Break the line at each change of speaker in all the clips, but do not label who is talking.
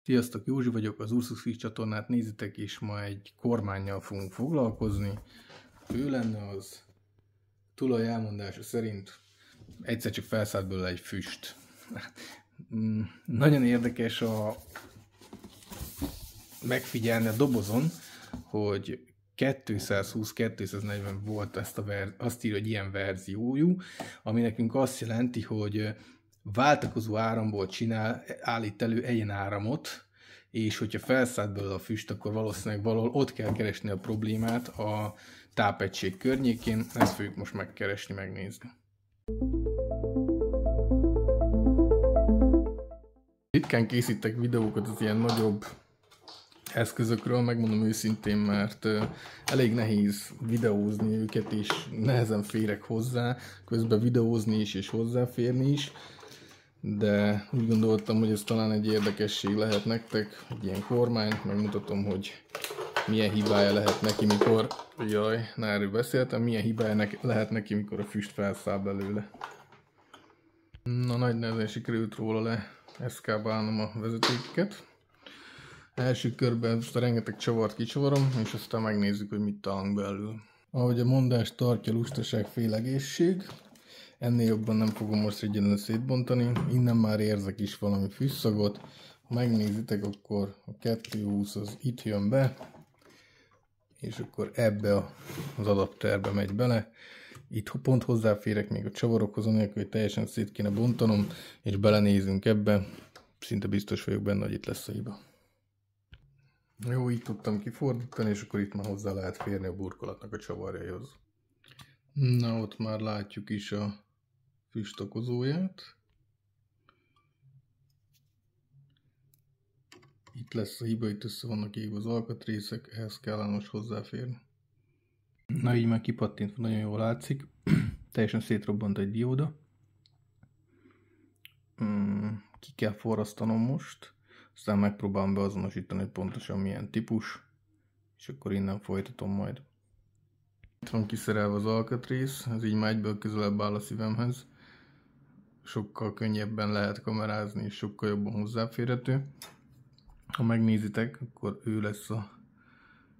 Sziasztok, Józsi vagyok, az Ursus Fish csatornát nézitek, és ma egy kormánnyal fogunk foglalkozni. Ő lenne az tulaj elmondása szerint egyszer csak felszállt belőle egy füst. Nagyon érdekes megfigyelni a dobozon, hogy 220-240 volt azt írja, hogy ilyen verziójú, ami nekünk azt jelenti, hogy váltakozó áramból állít elő egyen áramot, és hogyha felszállt belőle a füst, akkor valószínűleg valahol ott kell keresni a problémát a tápegység környékén. Ezt fogjuk most megkeresni, megnézni. Ritkán készítek videókat az ilyen nagyobb eszközökről, megmondom őszintén, mert elég nehéz videózni őket, és nehezen férek hozzá, közben videózni is és hozzáférni is, de úgy gondoltam, hogy ez talán egy érdekesség lehet nektek, egy ilyen kormány, megmutatom, hogy milyen hibája lehet neki, mikor, erről beszéltem, milyen hibája lehet neki, mikor a füst felszáll belőle. Na, nagy nehezen sikerült róla eszkábálnom a vezetékeket. Első körben most a rengeteg csavart kicsavarom, és aztán megnézzük, hogy mit találunk belül. Ahogy a mondás tartja, lustaság, félegészség. Ennél jobban nem fogom most egyenlően szétbontani. Innen már érzek is valami füstszagot. Ha megnézitek, akkor a 220 az itt jön be, és akkor ebbe az adapterbe megy bele. Itt pont hozzáférek még a csavarokhoz, anélkül, hogy teljesen szét kéne bontanom, és belenézünk ebbe. Szinte biztos vagyok benne, hogy itt lesz a hiba. Jó, így tudtam kifordítani, és akkor itt már hozzá lehet férni a burkolatnak a csavarjaihoz. Na, ott már látjuk is a füst okozóját. Itt lesz a hiba, itt össze vannak égve az alkatrészek, ehhez kell most hozzáférni. Na, így már kipattintva, nagyon jól látszik. Teljesen szétrobbant egy dióda. Ki kell forrasztanom most. Aztán megpróbálom beazonosítani, hogy pontosan milyen típus, és akkor innen folytatom majd. Itt van kiszerelve az alkatrész, ez így már egyből közelebb áll a szívemhez. Sokkal könnyebben lehet kamerázni, és sokkal jobban hozzáférhető. Ha megnézitek, akkor ő lesz a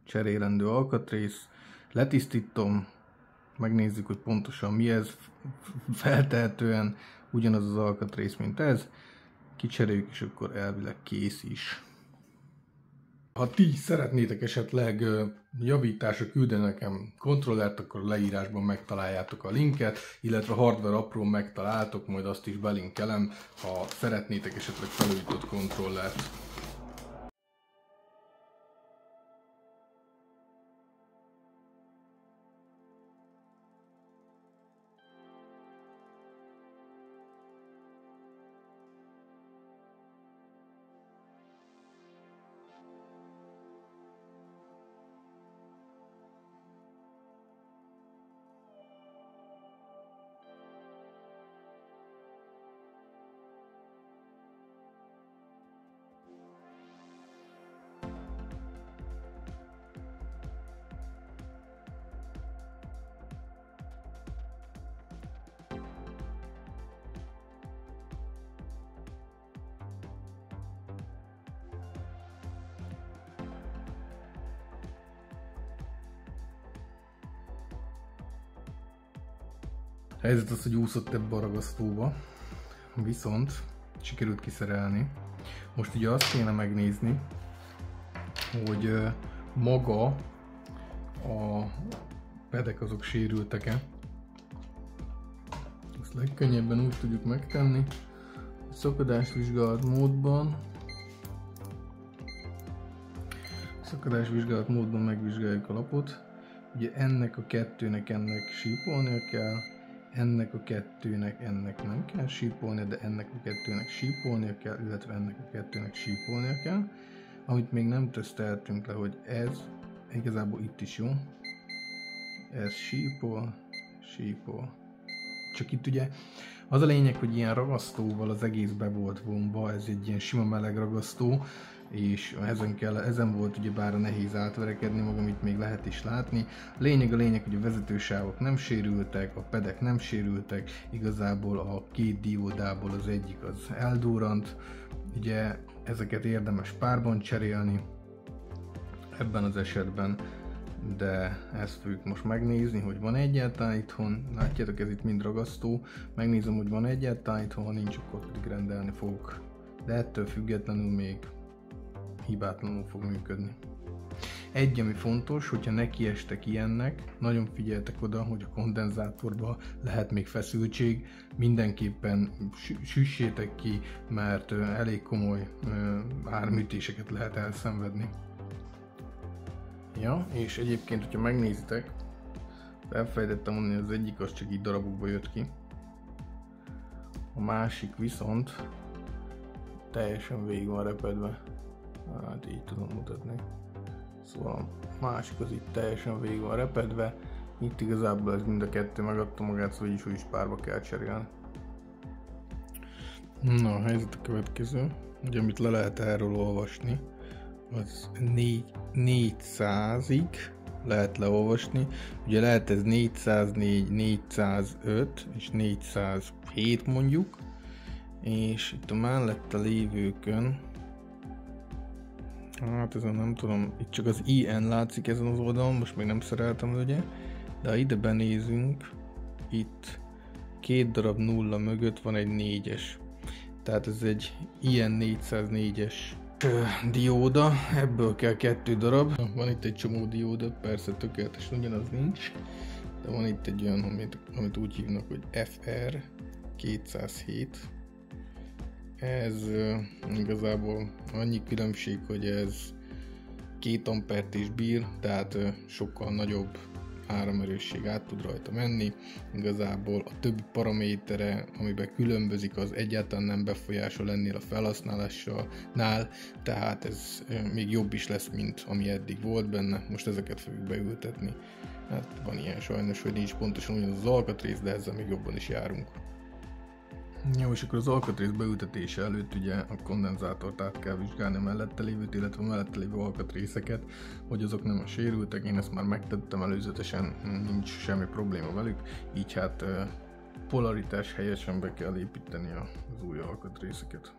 cserélendő alkatrész. Letisztítom, megnézzük, hogy pontosan mi ez, feltehetően ugyanaz az alkatrész, mint ez. Kicseréljük, és akkor elvileg kész is. Ha ti szeretnétek esetleg javításra küldeni nekem kontrollert, akkor a leírásban megtaláljátok a linket, illetve hardware aprón megtaláltok, majd azt is belinkelem, ha szeretnétek esetleg felújított kontrollert. A helyzet az, hogy úszott ebbe a ragasztóba, viszont sikerült kiszerelni. Most ugye azt kéne megnézni, hogy maga a pedek azok sérültek-e. Ezt legkönnyebben úgy tudjuk megtenni, hogy szakadásvizsgálat módban megvizsgáljuk a lapot. Ugye ennek a kettőnek sípolnia kell, ennek a kettőnek nem kell sípolnia, de ennek a kettőnek sípolnia kell, illetve ennek a kettőnek sípolnia kell. Amit még nem teszteltünk le, hogy ez igazából itt is jó. Ez sípol. Csak itt ugye az a lényeg, hogy ilyen ragasztóval az egész be volt vonva, ez egy ilyen sima meleg ragasztó, és ezen volt ugyebár a nehéz átverekedni, magam itt még lehet is látni. A lényeg, hogy a vezetősávok nem sérültek, a pedek nem sérültek, igazából a két diódából az egyik az eldurrant. Ugye ezeket érdemes párban cserélni ebben az esetben, de ezt fogjuk most megnézni, hogy van egyáltalán itthon. Látjátok, ez itt mind ragasztó. Megnézem, hogy van egyáltalán itthon, ha nincs, akkor pedig rendelni fogok. De ettől függetlenül még hibátlanul fog működni. Egy, ami fontos, hogyha nekiestek ilyennek, nagyon figyeltek oda, hogy a kondenzátorban lehet még feszültség, mindenképpen süssétek ki, mert elég komoly áramütéseket lehet elszenvedni. Ja, és egyébként, hogyha megnézitek, elfelejtettem mondani, hogy az egyik az csak így darabokba jött ki, a másik viszont teljesen végig van repedve, hát így tudom mutatni. Szóval a másik az itt teljesen végig van repedve, itt igazából ez mind a kettő megadta magát, szóval így is párba kell cserélni. Na, a helyzet a következő, hogy amit le lehet erről olvasni, az 400-ig lehet leolvasni. Ugye lehet ez 404, 405 és 407 mondjuk, és itt a mellette lévőkön, hát ezen nem tudom, itt csak az IN látszik ezen az oldalon, most még nem szereltem ugye, de ha ide benézünk, itt 2 darab nulla mögött van egy 4-es, tehát ez egy IN 404-es dióda, ebből kell 2 darab. Van itt egy csomó dióda, persze tökéletesen ugyanaz nincs, de van itt egy olyan, amit úgy hívnak, hogy FR 207. Ez igazából annyi különbség, hogy ez 2 ampert is bír, tehát sokkal nagyobb áramerősség át tud rajta menni. Igazából a többi paramétere, amiben különbözik, az egyáltalán nem befolyásol ennél a felhasználásnál, tehát ez még jobb is lesz, mint ami eddig volt benne. Most ezeket fogjuk beültetni. Hát van ilyen sajnos, hogy nincs pontosan ugyanaz az alkatrész, de ezzel még jobban is járunk. Jó, és akkor az alkatrész beültetése előtt ugye a kondenzátort át kell vizsgálni a mellette lévőt, illetve a mellette lévő alkatrészeket, hogy azok nem a sérültek. Én ezt már megtettem előzetesen, nincs semmi probléma velük, így hát polaritás helyesen be kell építeni az új alkatrészeket.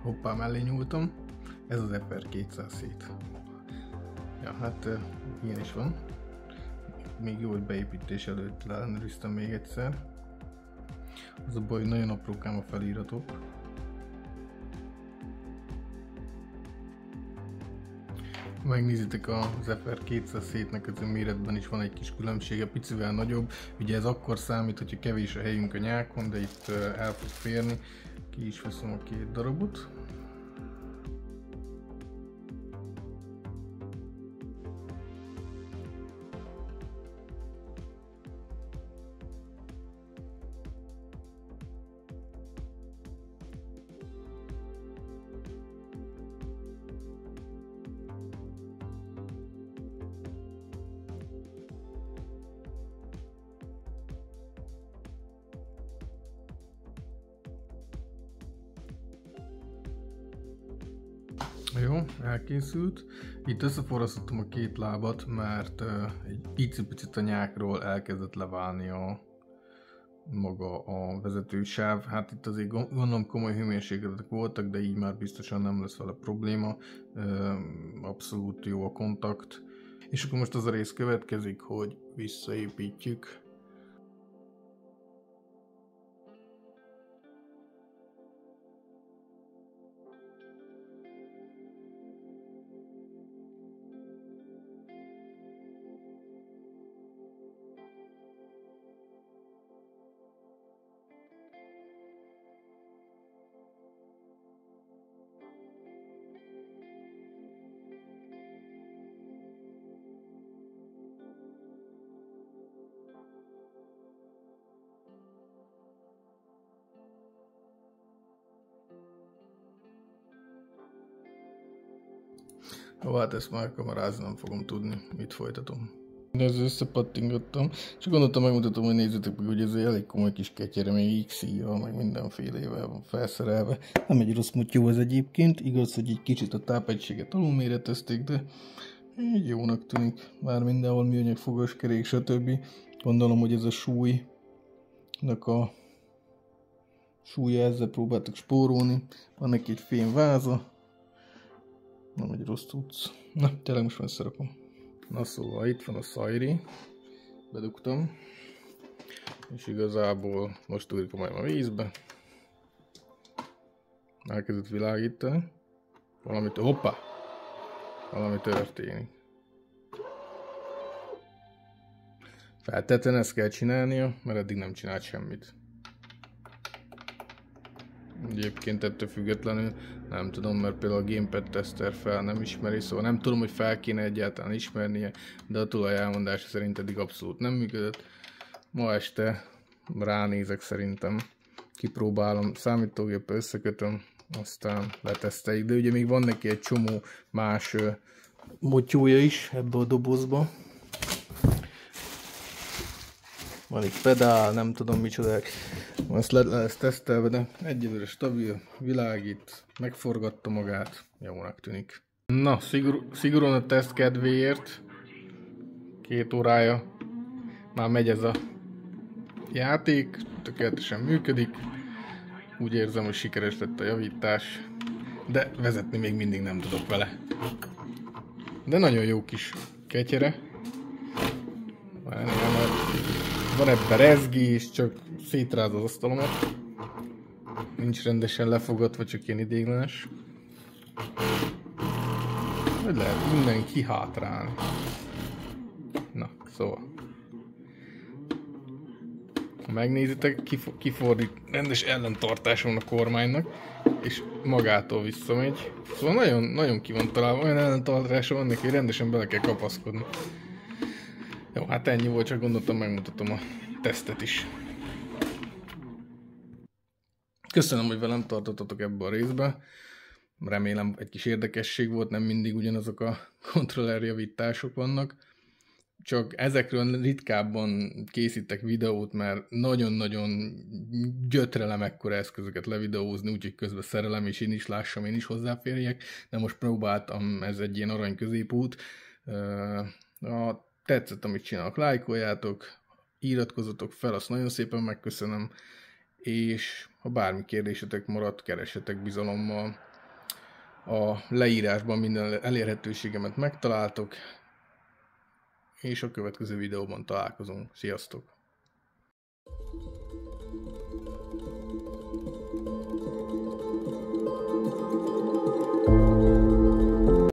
Hoppá, mellé nyúltam, ez az FR207. Ja, hát ilyen is van. Még jó, hogy beépítés előtt ellenőriztem még egyszer. Az a baj, hogy nagyon aprókám a feliratok. Megnézitek az FR207-nek, ez a méretben is van egy kis különbsége, picivel nagyobb. Ugye ez akkor számít, hogyha kevés a helyünk a nyákon, de itt el fog férni. Ki is veszem a 2 darabot. Jó, elkészült. Itt összeforrasztottam a 2 lábat, mert egy icipicit a nyákról elkezdett leválni maga a vezetősáv. Hát itt azért gondolom komoly hőmérsékletek voltak, de így már biztosan nem lesz vele probléma. Abszolút jó a kontakt. És akkor most az a rész következik, hogy visszaépítjük. Jó, hát ezt már kamarázni nem fogom tudni, mit folytatom. De ezzel összepattingattam, csak gondoltam megmutatom, hogy nézzétek meg, hogy ez egy elég komoly kis ketyere, még X-jel, meg mindenfélével van felszerelve. Nem egy rossz mutyó ez egyébként, igaz, hogy egy kicsit a tápegységet alulméretezték, de így jónak tűnik. Már mindenhol műanyag fogaskerék, stb. Gondolom, hogy ez a súlynak a súlya, ezzel próbáltak spórolni. Van neki egy fém váza. Nem egy rossz tudsz. Na, tényleg most már összerakom. Na szóval itt van a Sairi. Bedugtam. És igazából most ugrik majd a vízbe. Elkezdett világítani. Hoppá! Valami történik. Feltétlenül ezt kell csinálnia, mert eddig nem csinált semmit. Egyébként ettől függetlenül nem tudom, mert például a Gamepad tester fel nem ismeri, szóval nem tudom, hogy fel kéne egyáltalán ismernie, de a tulaj elmondása szerint eddig abszolút nem működött. Ma este ránézek szerintem, kipróbálom, számítógéppel összekötöm, aztán leteszteljük, de ugye még van neki egy csomó más motyója is ebbe a dobozba. Van itt pedál, nem tudom micsodák. Azt lesz tesztelve, de egyelőre stabil, világít, megforgatta magát, jónak tűnik. Na, szigorúan a teszt kedvéért 2 órája már megy ez a játék, tökéletesen működik. Úgy érzem, hogy sikeres lett a javítás, de vezetni még mindig nem tudok vele. De nagyon jó kis ketyere. Van ebben rezgés, csak szétráz az asztalomat. Nincs rendesen lefogatva, csak ilyen idéglenes. Hogy lehet innen kihátrálni? Na, szóval. Ha megnézitek, kifordít, rendes ellentartás van a kormánynak, és magától visszamegy. Szóval nagyon, nagyon ki van találva, olyan ellentartása van neki, hogy rendesen bele kell kapaszkodni. Jó, hát ennyi volt, csak gondoltam, megmutatom a tesztet is. Köszönöm, hogy velem tartottatok ebbe a részbe. Remélem egy kis érdekesség volt, nem mindig ugyanazok a kontrollerjavítások vannak. Csak ezekről ritkábban készítek videót, mert nagyon-nagyon gyötrelem ekkora eszközöket levideózni, úgyhogy közben szerelem, és én is lássam, én is hozzáférjek. De most próbáltam, ez egy ilyen arany középút. Ha tetszett, amit csinálok, lájkoljátok, iratkozzatok fel, azt nagyon szépen megköszönöm, és ha bármi kérdésetek maradt, keressetek bizalommal. A leírásban minden elérhetőségemet megtaláltok, és a következő videóban találkozunk. Sziasztok!